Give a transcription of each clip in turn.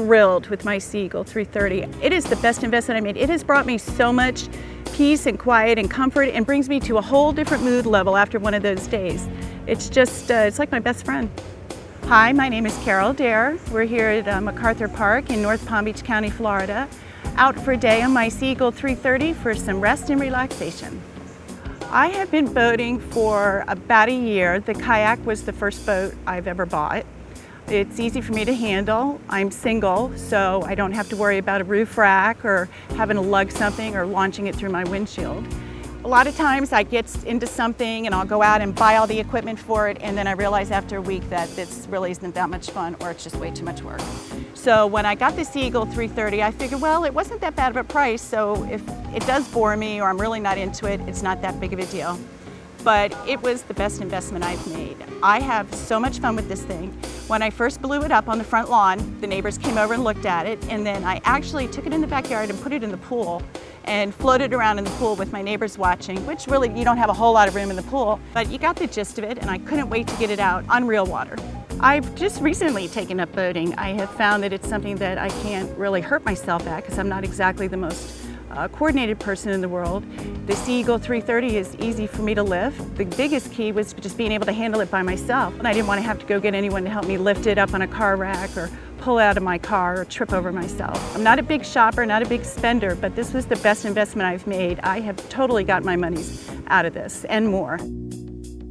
thrilled with my Seagull 330. It is the best investment I made. It has brought me so much peace and quiet and comfort and brings me to a whole different mood level after one of those days. It's just, it's like my best friend. Hi, my name is Carol Dare. We're here at MacArthur Park in North Palm Beach County, Florida, out for a day on my Seagull 330 for some rest and relaxation. I have been boating for about a year. The kayak was the first boat I've ever bought. It's easy for me to handle. I'm single, so I don't have to worry about a roof rack or having to lug something or launching it through my windshield. A lot of times I get into something and I'll go out and buy all the equipment for it, and then I realize after a week that this really isn't that much fun, or it's just way too much work. So when I got the Seagull 330, I figured, well, it wasn't that bad of a price, so if it does bore me or I'm really not into it, it's not that big of a deal. But it was the best investment I've made. I have so much fun with this thing. When I first blew it up on the front lawn, the neighbors came over and looked at it, and then I actually took it in the backyard and put it in the pool and floated around in the pool with my neighbors watching, which really, you don't have a whole lot of room in the pool, but you got the gist of it, and I couldn't wait to get it out on real water. I've just recently taken up boating. I have found that it's something that I can't really hurt myself at because I'm not exactly the most coordinated person in the world. The Seagull 330 is easy for me to lift. The biggest key was just being able to handle it by myself. And I didn't want to have to go get anyone to help me lift it up on a car rack or pull out of my car or trip over myself. I'm not a big shopper, not a big spender, but this was the best investment I've made. I have totally got my monies out of this and more.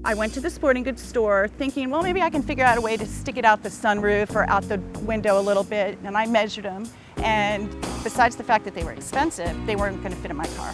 I went to the sporting goods store thinking, well, maybe I can figure out a way to stick it out the sunroof or out the window a little bit, and I measured them, and besides the fact that they were expensive, they weren't going to fit in my car.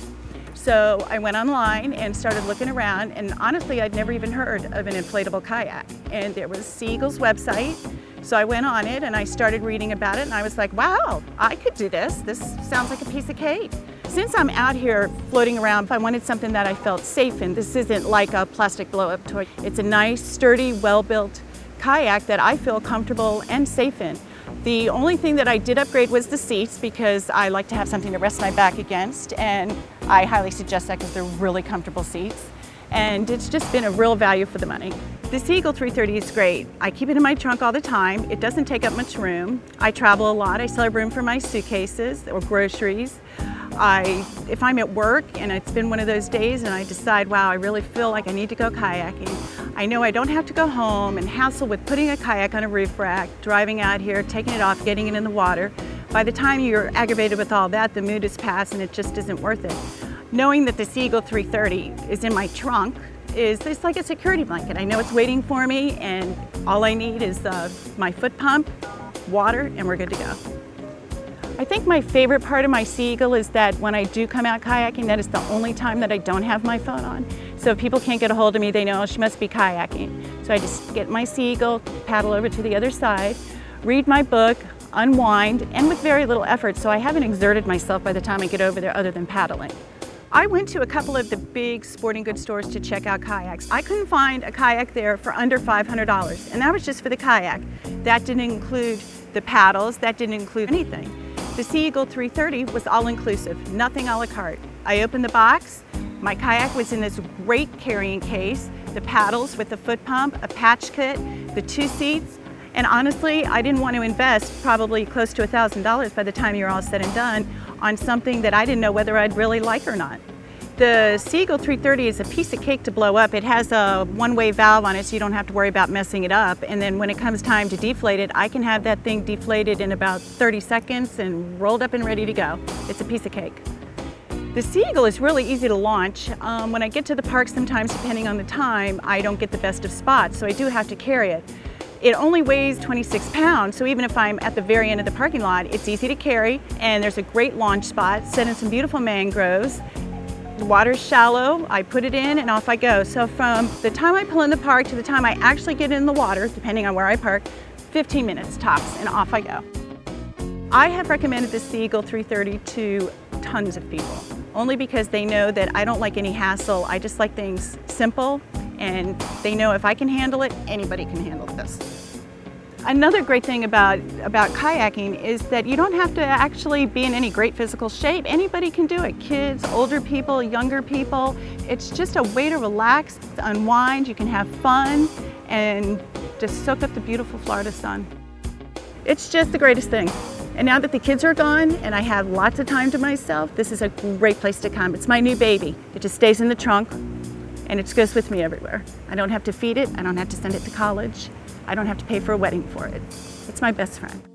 So I went online and started looking around, and honestly, I'd never even heard of an inflatable kayak, and there was Seagull's website. So I went on it and I started reading about it, and I was like, wow, I could do this. This sounds like a piece of cake. Since I'm out here floating around, I wanted something that I felt safe in. This isn't like a plastic blow-up toy. It's a nice, sturdy, well-built kayak that I feel comfortable and safe in. The only thing that I did upgrade was the seats, because I like to have something to rest my back against, and I highly suggest that because they're really comfortable seats. And it's just been a real value for the money. The Seagull 330 is great. I keep it in my trunk all the time. It doesn't take up much room. I travel a lot. I still have room for my suitcases or groceries. If I'm at work and it's been one of those days and I decide, wow, I really feel like I need to go kayaking, I know I don't have to go home and hassle with putting a kayak on a roof rack, driving out here, taking it off, getting it in the water. By the time you're aggravated with all that, the mood is past and it just isn't worth it. Knowing that the Seagull 330 is in my trunk it's like a security blanket. I know it's waiting for me, and all I need is my foot pump, water, and we're good to go. I think my favorite part of my Seagull is that when I do come out kayaking, that is the only time that I don't have my phone on. So if people can't get a hold of me, they know, oh, she must be kayaking. So I just get my Seagull, paddle over to the other side, read my book, unwind, and with very little effort, so I haven't exerted myself by the time I get over there other than paddling. I went to a couple of the big sporting goods stores to check out kayaks. I couldn't find a kayak there for under $500, and that was just for the kayak. That didn't include the paddles, that didn't include anything. The Seagull 330 was all-inclusive, nothing a la carte. I opened the box, my kayak was in this great carrying case, the paddles with the foot pump, a patch kit, the 2 seats, and honestly, I didn't want to invest probably close to $1,000 by the time you're all said and done on something that I didn't know whether I'd really like or not. The Seagull 330 is a piece of cake to blow up. It has a one-way valve on it, so you don't have to worry about messing it up. And then when it comes time to deflate it, I can have that thing deflated in about 30 seconds and rolled up and ready to go. It's a piece of cake. The Seagull is really easy to launch. When I get to the park, sometimes depending on the time, I don't get the best of spots, so I do have to carry it. It only weighs 26 pounds, so even if I'm at the very end of the parking lot, it's easy to carry, and there's a great launch spot set in some beautiful mangroves. The water's shallow, I put it in, and off I go. So from the time I pull in the park to the time I actually get in the water, depending on where I park, 15 minutes tops, and off I go. I have recommended the Seagull 330 to tons of people, only because they know that I don't like any hassle. I just like things simple, and they know if I can handle it, anybody can handle this. Another great thing about kayaking is that you don't have to actually be in any great physical shape. Anybody can do it. Kids, older people, younger people. It's just a way to relax, to unwind. You can have fun and just soak up the beautiful Florida sun. It's just the greatest thing. And now that the kids are gone and I have lots of time to myself, this is a great place to come. It's my new baby. It just stays in the trunk and it goes with me everywhere. I don't have to feed it. I don't have to send it to college. I don't have to pay for a wedding for it. It's my best friend.